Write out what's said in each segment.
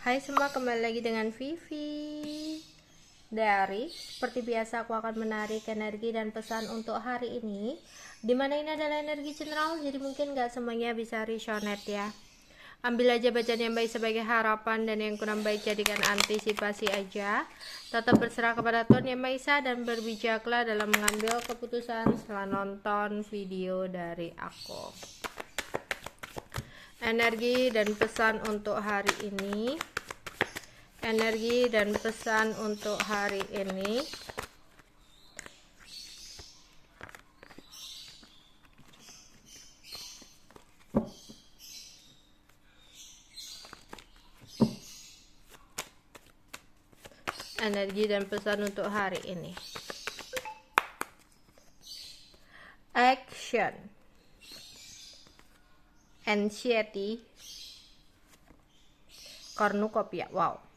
Hai semua, kembali lagi dengan Vivi Diary. Seperti biasa aku akan menarik energi dan pesan untuk hari ini, dimana ini adalah energi general, jadi mungkin gak semuanya bisa resonate ya. Ambil aja bacaan yang baik sebagai harapan, dan yang kurang baik jadikan antisipasi aja. Tetap berserah kepada Tuhan Yang Maha Esa dan berbijaklah dalam mengambil keputusan setelah nonton video dari aku. Energi dan pesan untuk hari ini. Energi dan pesan untuk hari ini. Energi dan pesan untuk hari ini. Action. Anxiety. Cornucopia. Wow.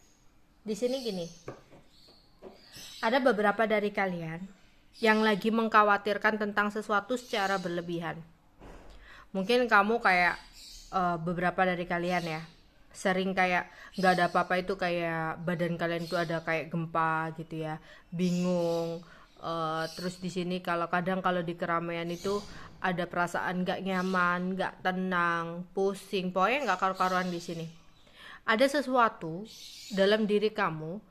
Di sini gini. Ada beberapa dari kalian yang lagi mengkhawatirkan tentang sesuatu secara berlebihan. Mungkin kamu kayak beberapa dari kalian ya, sering kayak nggak ada apa-apa itu kayak badan kalian itu ada kayak gempa gitu ya, bingung. Terus di sini kadang kalau di keramaian itu ada perasaan nggak nyaman, nggak tenang, pusing, pokoknya nggak karu-karuan. Di sini ada sesuatu dalam diri kamu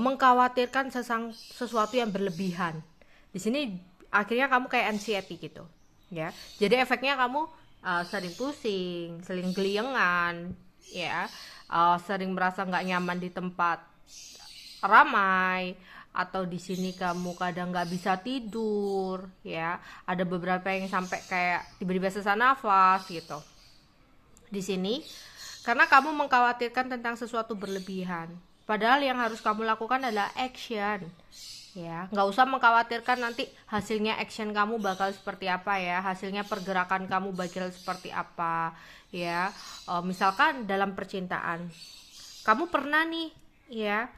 mengkhawatirkan sesuatu yang berlebihan. Di sini akhirnya kamu kayak anxiety gitu ya, jadi efeknya kamu sering pusing, sering geliengan ya, sering merasa nggak nyaman di tempat ramai, atau di sini kamu kadang nggak bisa tidur ya. Ada beberapa yang sampai kayak tiba-tiba sesak nafas gitu. Di sini karena kamu mengkhawatirkan tentang sesuatu berlebihan, padahal yang harus kamu lakukan adalah action ya. Nggak usah mengkhawatirkan nanti hasilnya action kamu bakal seperti apa ya, hasilnya pergerakan kamu bakal seperti apa ya. Misalkan dalam percintaan kamu pernah nih ya,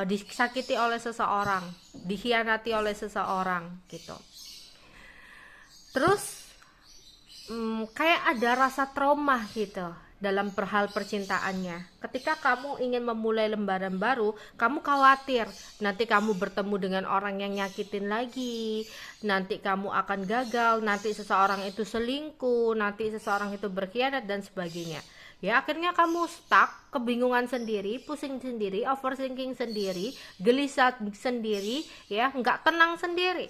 disakiti oleh seseorang, dikhianati oleh seseorang gitu. Terus kayak ada rasa trauma gitu dalam perhal percintaannya. Ketika kamu ingin memulai lembaran baru, kamu khawatir nanti kamu bertemu dengan orang yang nyakitin lagi, nanti kamu akan gagal, nanti seseorang itu selingkuh, nanti seseorang itu berkhianat dan sebagainya ya. Akhirnya kamu stuck, kebingungan sendiri, pusing sendiri, overthinking sendiri, gelisah sendiri ya, nggak tenang sendiri.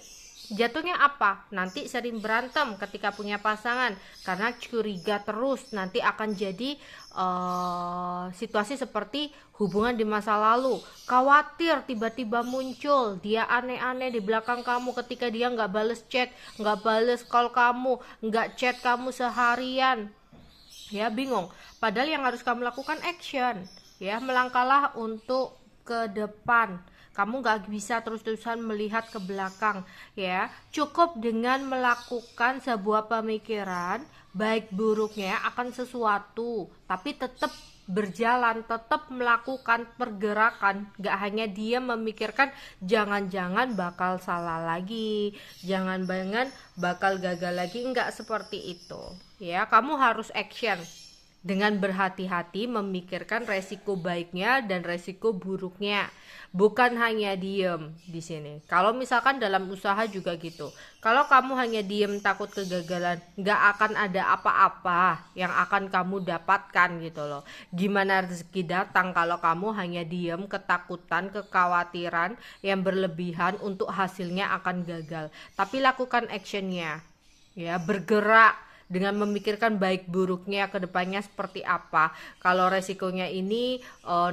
Jatuhnya apa? Nanti sering berantem ketika punya pasangan karena curiga terus. Nanti akan jadi situasi seperti hubungan di masa lalu. Khawatir tiba-tiba muncul dia aneh-aneh di belakang kamu ketika dia nggak bales chat, nggak bales call kamu, nggak chat kamu seharian ya, bingung. Padahal yang harus kamu lakukan action ya, melangkahlah untuk ke depan. Kamu gak bisa terus-terusan melihat ke belakang ya. Cukup dengan melakukan sebuah pemikiran baik buruknya akan sesuatu, tapi tetap berjalan, tetap melakukan pergerakan. Gak hanya dia memikirkan jangan-jangan bakal salah lagi, jangan-jangan bakal gagal lagi. Enggak seperti itu ya. Kamu harus action dengan berhati-hati, memikirkan resiko baiknya dan resiko buruknya, bukan hanya diem di sini. Kalau misalkan dalam usaha juga gitu, kalau kamu hanya diem takut kegagalan, nggak akan ada apa-apa yang akan kamu dapatkan gitu loh. Gimana rezeki datang kalau kamu hanya diem, ketakutan, kekhawatiran yang berlebihan untuk hasilnya akan gagal. Tapi lakukan actionnya ya, bergerak dengan memikirkan baik buruknya ke depannya seperti apa. Kalau resikonya ini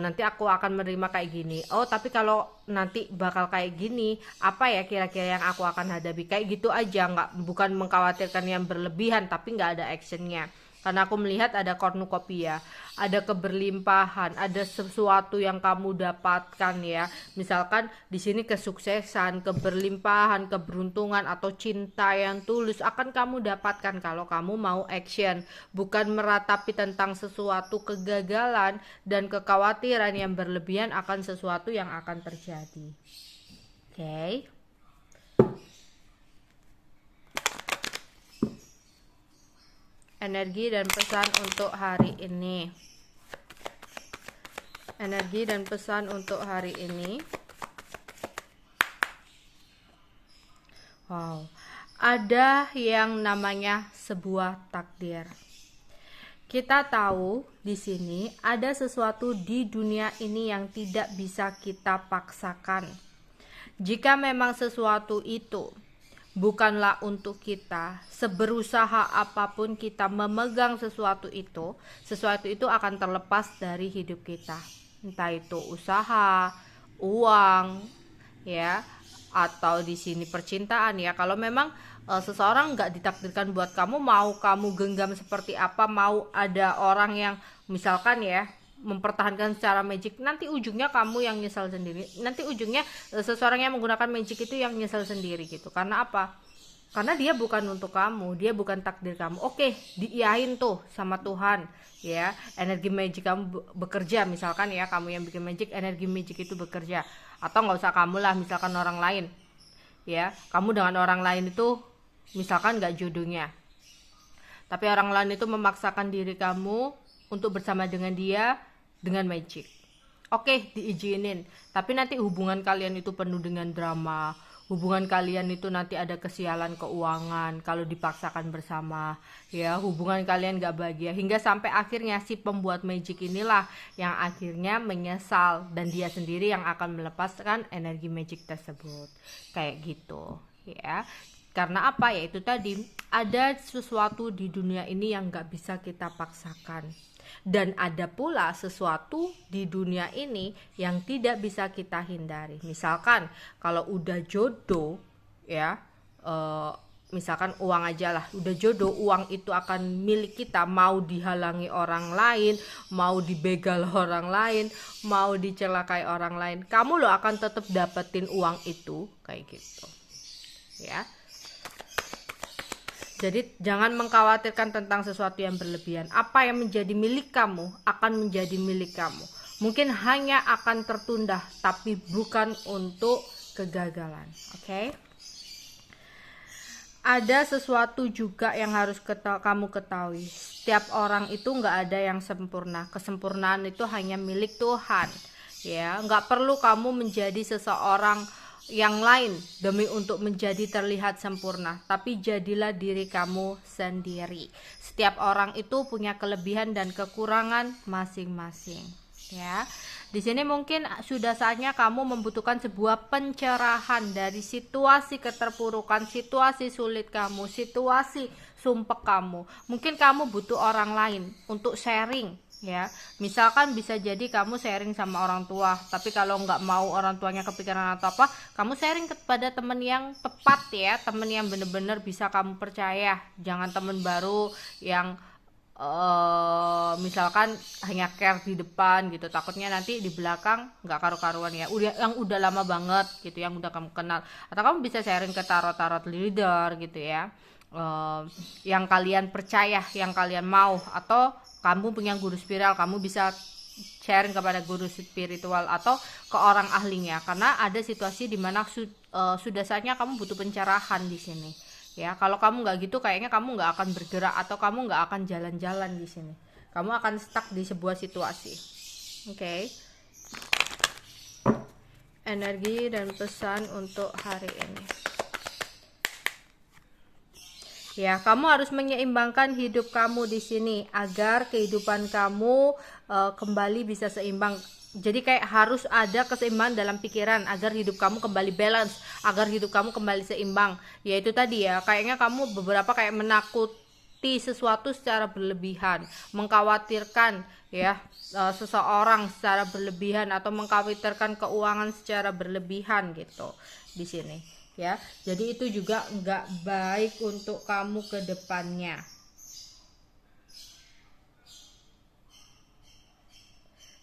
nanti aku akan menerima kayak gini, tapi kalau nanti bakal kayak gini, apa ya kira-kira yang aku akan hadapi. Kayak gitu aja, bukan mengkhawatirkan yang berlebihan tapi nggak ada actionnya. Karena aku melihat ada cornucopia, ada keberlimpahan, ada sesuatu yang kamu dapatkan ya. Misalkan di sini kesuksesan, keberlimpahan, keberuntungan atau cinta yang tulus akan kamu dapatkan kalau kamu mau action, bukan meratapi tentang sesuatu kegagalan dan kekhawatiran yang berlebihan akan sesuatu yang akan terjadi. Oke. Energi dan pesan untuk hari ini. Energi dan pesan untuk hari ini. Wow, ada yang namanya sebuah takdir. Kita tahu di sini ada sesuatu di dunia ini yang tidak bisa kita paksakan. Jika memang sesuatu itu bukanlah untuk kita, seberusaha apapun kita memegang sesuatu itu akan terlepas dari hidup kita. Entah itu usaha, uang, ya, atau di sini percintaan ya. Kalau memang seseorang nggak ditakdirkan buat kamu, mau kamu genggam seperti apa, mau ada orang yang misalkan ya mempertahankan secara magic, nanti ujungnya kamu yang nyesal sendiri. Nanti ujungnya seseorang yang menggunakan magic itu yang nyesal sendiri gitu. Karena apa? Karena dia bukan untuk kamu, dia bukan takdir kamu. Oke, diiyain tuh sama Tuhan ya, energi magic kamu bekerja, misalkan ya, kamu yang bikin magic, energi magic itu bekerja. Atau nggak usah kamu lah, misalkan orang lain ya, kamu dengan orang lain itu misalkan nggak jodohnya, tapi orang lain itu memaksakan diri kamu untuk bersama dengan dia dengan magic. Oke, diizinin, tapi nanti hubungan kalian itu penuh dengan drama. Hubungan kalian itu nanti ada kesialan keuangan kalau dipaksakan bersama, ya. Hubungan kalian gak bahagia hingga sampai akhirnya si pembuat magic inilah yang akhirnya menyesal, dan dia sendiri yang akan melepaskan energi magic tersebut, kayak gitu ya. Karena apa? Ya itu tadi, ada sesuatu di dunia ini yang gak bisa kita paksakan, dan ada pula sesuatu di dunia ini yang tidak bisa kita hindari. Misalkan kalau udah jodoh ya, misalkan uang aja lah, udah jodoh, uang itu akan milik kita, mau dihalangi orang lain, mau dibegal orang lain, mau dicelakai orang lain, kamu loh akan tetap dapetin uang itu, kayak gitu ya. Jadi jangan mengkhawatirkan tentang sesuatu yang berlebihan. Apa yang menjadi milik kamu akan menjadi milik kamu. Mungkin hanya akan tertunda, tapi bukan untuk kegagalan. Oke? Ada sesuatu juga yang harus kamu ketahui. Setiap orang itu nggak ada yang sempurna. Kesempurnaan itu hanya milik Tuhan. Ya, nggak perlu kamu menjadi seseorang yang lain demi untuk menjadi terlihat sempurna, tapi jadilah diri kamu sendiri. Setiap orang itu punya kelebihan dan kekurangan masing-masing ya. Di sini mungkin sudah saatnya kamu membutuhkan sebuah pencerahan dari situasi keterpurukan, situasi sulit kamu, situasi sumpek kamu. Mungkin kamu butuh orang lain untuk sharing ya. Misalkan bisa jadi kamu sharing sama orang tua, tapi kalau nggak mau orang tuanya kepikiran atau apa, kamu sharing kepada teman yang tepat ya, teman yang benar-benar bisa kamu percaya. Jangan teman baru yang misalkan hanya care di depan gitu, takutnya nanti di belakang nggak karu-karuan ya. Yang udah lama banget gitu, yang udah kamu kenal. Atau kamu bisa sharing ke tarot leader gitu ya, yang kalian percaya, yang kalian mau. Atau kamu punya guru spiritual, kamu bisa sharing kepada guru spiritual atau ke orang ahlinya, karena ada situasi dimana sudah saatnya kamu butuh pencerahan di sini ya. Kalau kamu nggak gitu, kayaknya kamu nggak akan bergerak atau kamu nggak akan jalan-jalan di sini. Kamu akan stuck di sebuah situasi. Oke. Energi dan pesan untuk hari ini. Ya, kamu harus menyeimbangkan hidup kamu di sini agar kehidupan kamu kembali bisa seimbang. Jadi kayak harus ada keseimbangan dalam pikiran agar hidup kamu kembali balance, agar hidup kamu kembali seimbang. Ya itu tadi ya, kayaknya kamu beberapa kayak menakuti sesuatu secara berlebihan, mengkhawatirkan ya seseorang secara berlebihan, atau mengkhawatirkan keuangan secara berlebihan gitu di sini ya. Jadi itu juga nggak baik untuk kamu ke depannya.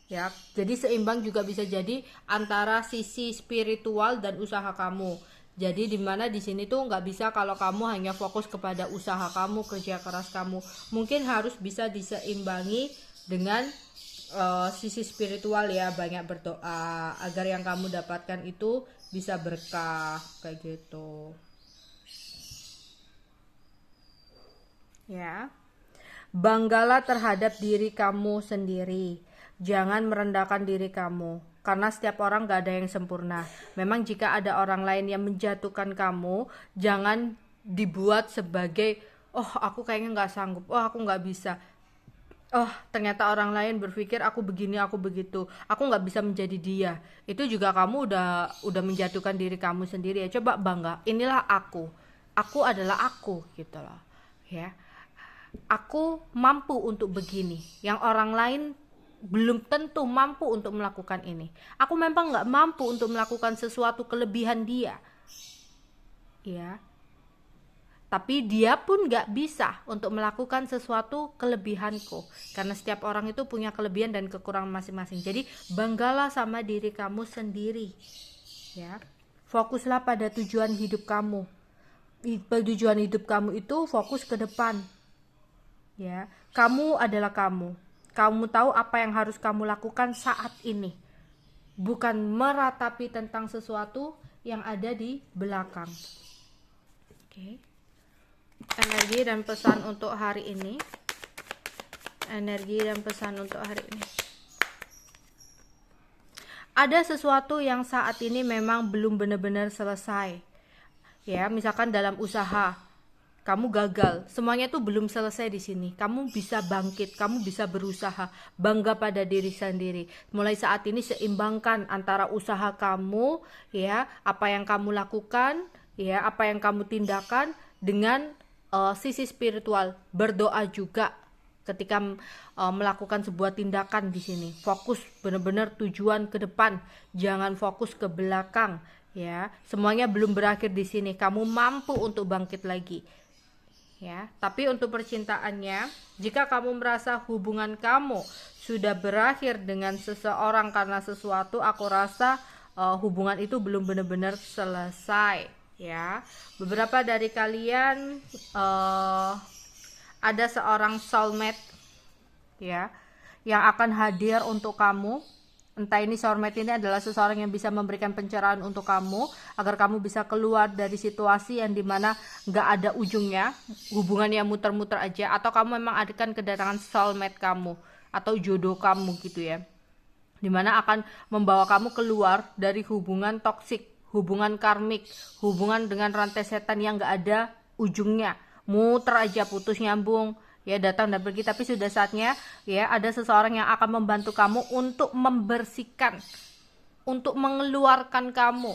Ya, jadi seimbang juga bisa jadi antara sisi spiritual dan usaha kamu. Jadi dimana di sini tuh nggak bisa kalau kamu hanya fokus kepada usaha kamu, kerja keras kamu. Mungkin harus bisa diseimbangi dengan sisi spiritual ya, banyak berdoa agar yang kamu dapatkan itu bisa berkah kayak gitu. Ya. Banggalah terhadap diri kamu sendiri. Jangan merendahkan diri kamu, karena setiap orang gak ada yang sempurna. Memang jika ada orang lain yang menjatuhkan kamu, jangan dibuat sebagai, oh aku kayaknya gak sanggup, oh aku gak bisa. Oh ternyata orang lain berpikir aku begini, aku begitu, aku gak bisa menjadi dia. Itu juga kamu udah menjatuhkan diri kamu sendiri ya. Coba bangga, inilah aku adalah aku gitu loh ya. Aku mampu untuk begini, yang orang lain belum tentu mampu untuk melakukan ini. Aku memang nggak mampu untuk melakukan sesuatu kelebihan dia, ya. Tapi dia pun nggak bisa untuk melakukan sesuatu kelebihanku, karena setiap orang itu punya kelebihan dan kekurangan masing-masing. Jadi banggalah sama diri kamu sendiri, ya. Fokuslah pada tujuan hidup kamu. Tujuan hidup kamu itu fokus ke depan. Ya, kamu adalah kamu. Kamu tahu apa yang harus kamu lakukan saat ini. Bukan meratapi tentang sesuatu yang ada di belakang. Oke. Energi dan pesan untuk hari ini. Energi dan pesan untuk hari ini. Ada sesuatu yang saat ini memang belum benar-benar selesai. Ya, misalkan dalam usaha kamu gagal, semuanya tuh belum selesai di sini. Kamu bisa bangkit, kamu bisa berusaha, bangga pada diri sendiri. Mulai saat ini seimbangkan antara usaha kamu, ya, apa yang kamu lakukan, ya, apa yang kamu tindakan dengan sisi spiritual. Berdoa juga ketika melakukan sebuah tindakan di sini. Fokus benar-benar tujuan ke depan, jangan fokus ke belakang, ya. Semuanya belum berakhir di sini. Kamu mampu untuk bangkit lagi. Ya, tapi untuk percintaannya, jika kamu merasa hubungan kamu sudah berakhir dengan seseorang karena sesuatu, aku rasa hubungan itu belum benar-benar selesai. Ya, beberapa dari kalian ada seorang soulmate, ya, yang akan hadir untuk kamu. Entah ini soulmate ini adalah seseorang yang bisa memberikan pencerahan untuk kamu agar kamu bisa keluar dari situasi yang dimana gak ada ujungnya, hubungan yang muter-muter aja, atau kamu memang akan kedatangan soulmate kamu atau jodoh kamu gitu ya, dimana akan membawa kamu keluar dari hubungan toksik, hubungan karmik, hubungan dengan rantai setan yang gak ada ujungnya, muter aja, putus nyambung, ya, datang dan pergi. Tapi sudah saatnya, ya, ada seseorang yang akan membantu kamu untuk membersihkan, untuk mengeluarkan kamu,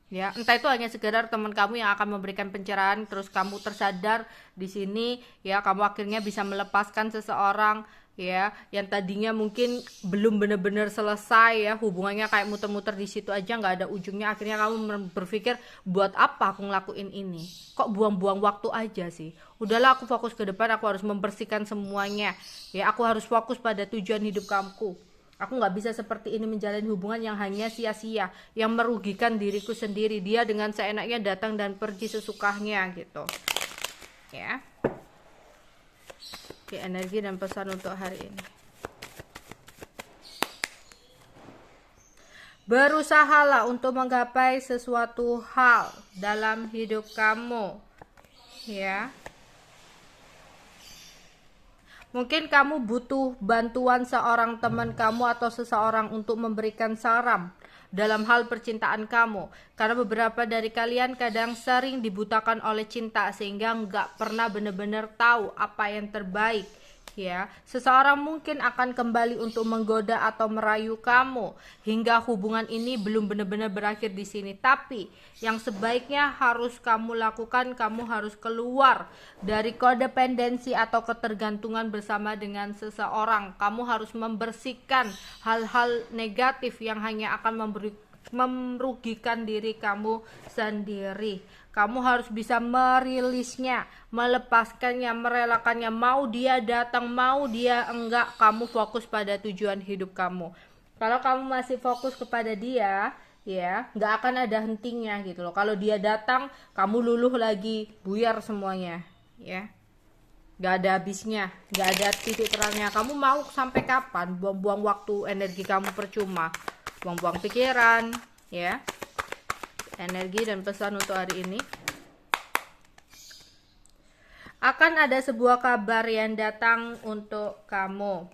ya. Entah itu hanya sekedar teman kamu yang akan memberikan pencerahan, terus kamu tersadar di sini, ya, kamu akhirnya bisa melepaskan seseorang, ya, yang tadinya mungkin belum benar-benar selesai, ya, hubungannya kayak muter-muter di situ aja, nggak ada ujungnya. Akhirnya kamu berpikir, buat apa aku ngelakuin ini, kok buang-buang waktu aja sih, udahlah aku fokus ke depan, aku harus membersihkan semuanya, ya, aku harus fokus pada tujuan hidup kamu. Aku nggak bisa seperti ini menjalin hubungan yang hanya sia-sia, yang merugikan diriku sendiri. Dia dengan seenaknya datang dan pergi sesukanya gitu, ya. Oke, energi dan pesan untuk hari ini. Berusahalah untuk menggapai sesuatu hal dalam hidup kamu, ya. Mungkin kamu butuh bantuan seorang teman kamu atau seseorang untuk memberikan saran dalam hal percintaan kamu, karena beberapa dari kalian kadang sering dibutakan oleh cinta sehingga nggak pernah benar-benar tahu apa yang terbaik, ya. Seseorang mungkin akan kembali untuk menggoda atau merayu kamu hingga hubungan ini belum benar-benar berakhir di sini. Tapi yang sebaiknya harus kamu lakukan, kamu harus keluar dari kodependensi atau ketergantungan bersama dengan seseorang. Kamu harus membersihkan hal-hal negatif yang hanya akan merugikan diri kamu sendiri. Kamu harus bisa merilisnya, melepaskannya, merelakannya. Mau dia datang, mau dia enggak, kamu fokus pada tujuan hidup kamu. Kalau kamu masih fokus kepada dia, ya, nggak akan ada hentinya gitu loh. Kalau dia datang, kamu luluh lagi, buyar semuanya, ya. Nggak ada habisnya, nggak ada titik terangnya. Kamu mau sampai kapan buang-buang waktu, energi kamu percuma, buang-buang pikiran, ya. Energi dan pesan untuk hari ini. Akan ada sebuah kabar yang datang untuk kamu.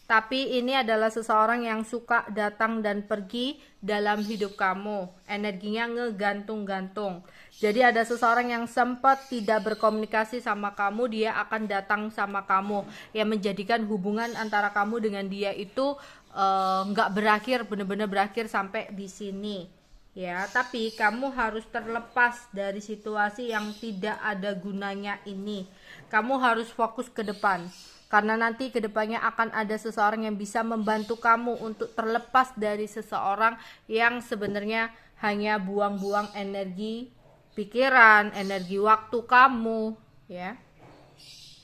Tapi ini adalah seseorang yang suka datang dan pergi dalam hidup kamu. Energinya ngegantung-gantung. Jadi ada seseorang yang sempat tidak berkomunikasi sama kamu, dia akan datang sama kamu. Yang menjadikan hubungan antara kamu dengan dia itu nggak berakhir, benar-benar berakhir sampai di sini. Ya, tapi kamu harus terlepas dari situasi yang tidak ada gunanya ini. Kamu harus fokus ke depan. Karena nanti kedepannya akan ada seseorang yang bisa membantu kamu untuk terlepas dari seseorang yang sebenarnya hanya buang-buang energi pikiran, energi waktu kamu, ya.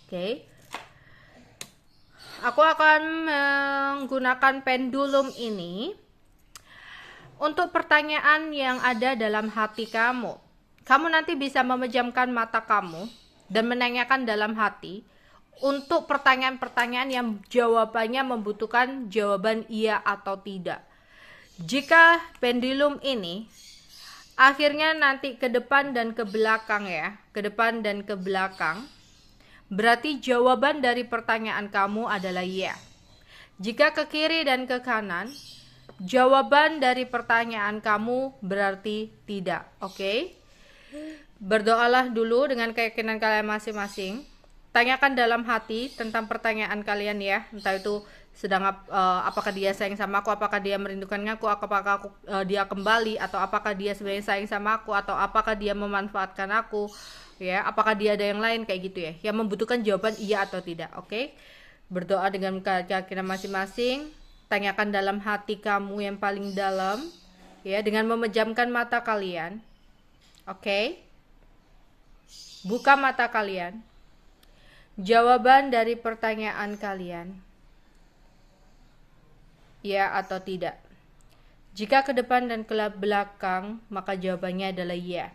Oke. Aku akan menggunakan pendulum ini untuk pertanyaan yang ada dalam hati kamu. Kamu nanti bisa memejamkan mata kamu dan menanyakan dalam hati untuk pertanyaan-pertanyaan yang jawabannya membutuhkan jawaban iya atau tidak. Jika pendulum ini akhirnya nanti ke depan dan ke belakang ya, ke depan dan ke belakang, berarti jawaban dari pertanyaan kamu adalah iya. Jika ke kiri dan ke kanan, jawaban dari pertanyaan kamu berarti tidak. Oke? Berdoalah dulu dengan keyakinan kalian masing-masing. Tanyakan dalam hati tentang pertanyaan kalian ya, entah itu sedang apakah dia sayang sama aku, apakah dia merindukan aku, apakah dia kembali, atau apakah dia sebenarnya sayang sama aku, atau apakah dia memanfaatkan aku, ya, apakah dia ada yang lain, kayak gitu ya, yang membutuhkan jawaban iya atau tidak. Oke? Berdoa dengan keyakinan masing-masing. Tanyakan dalam hati kamu yang paling dalam, ya, dengan memejamkan mata kalian. Oke? Buka mata kalian. Jawaban dari pertanyaan kalian, ya atau tidak. Jika ke depan dan ke belakang, maka jawabannya adalah ya.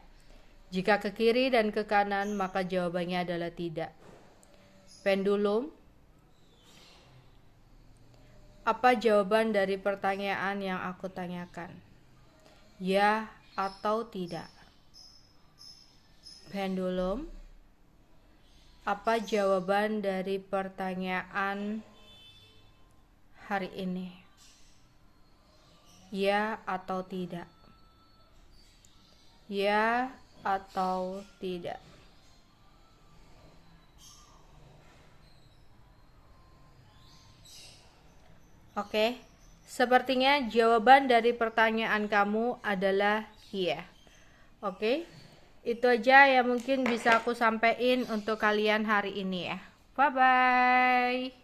Jika ke kiri dan ke kanan, maka jawabannya adalah tidak. Pendulum, apa jawaban dari pertanyaan yang aku tanyakan? Ya atau tidak? Pendulum, apa jawaban dari pertanyaan hari ini? Ya atau tidak? Ya atau tidak? Oke, sepertinya jawaban dari pertanyaan kamu adalah iya. Oke, itu aja yang mungkin bisa aku sampaikan untuk kalian hari ini ya. Bye-bye.